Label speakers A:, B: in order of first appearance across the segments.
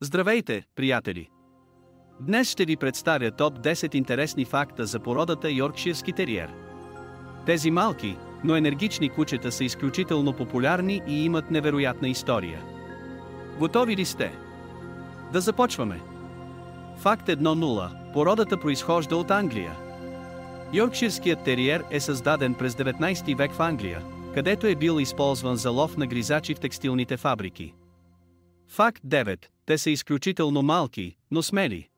A: Здравейте, приятели! Днес ще ви представя топ 10 интересни факта за породата Йоркширски териер. Тези малки, но енергични кучета са изключително популярни и имат невероятна история. Готови ли сте? Да започваме! Факт 1.0. Породата произхожда от Англия. Йоркширският териер е създаден през 19 век в Англия, където е бил използван за лов на гризачи в текстилните фабрики. Факт 9. Те са изключително малки, но смели.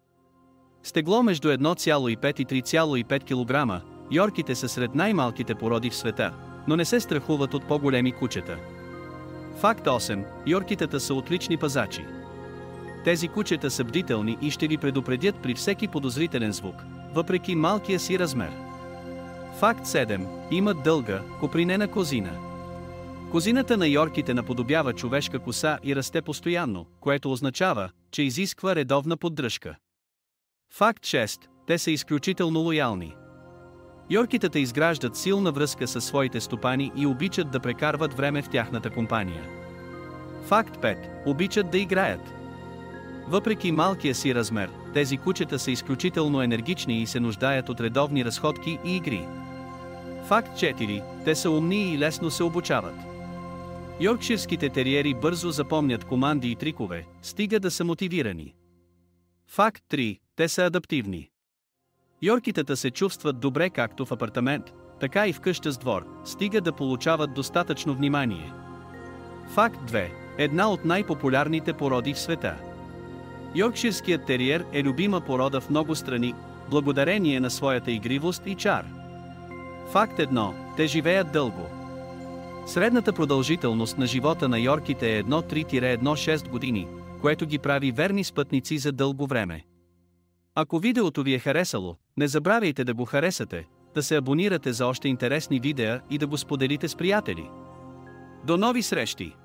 A: С тегло между 1,5 и 3,5 кг, йорките са сред най-малките породи в света, но не се страхуват от по-големи кучета. Факт 8. Йоркитата са отлични пазачи. Тези кучета са бдителни и ще ви предупредят при всеки подозрителен звук, въпреки малкия си размер. Факт 7. Имат дълга, копринена козина. Козината на йорките наподобява човешка коса и расте постоянно, което означава, че изисква редовна поддръжка. Факт 6. Те са изключително лоялни. Йоркитата изграждат силна връзка със своите стопани и обичат да прекарват време в тяхната компания. Факт 5. Обичат да играят. Въпреки малкия си размер, тези кучета са изключително енергични и се нуждаят от редовни разходки и игри. Факт 4. Те са умни и лесно се обучават. Йоркширските териери бързо запомнят команди и трикове, стига да са мотивирани. Факт 3. Те са адаптивни. Йоркитата се чувстват добре както в апартамент, така и в къща с двор, стига да получават достатъчно внимание. Факт 2. Една от най-популярните породи в света. Йоркширският териер е любима порода в много страни, благодарение на своята игривост и чар. Факт 1. Те живеят дълго. Средната продължителност на живота на йорките е 1,3-1,6 години, което ги прави верни спътници за дълго време. Ако видеото ви е харесало, не забравяйте да го харесате, да се абонирате за още интересни видеа и да го споделите с приятели. До нови срещи!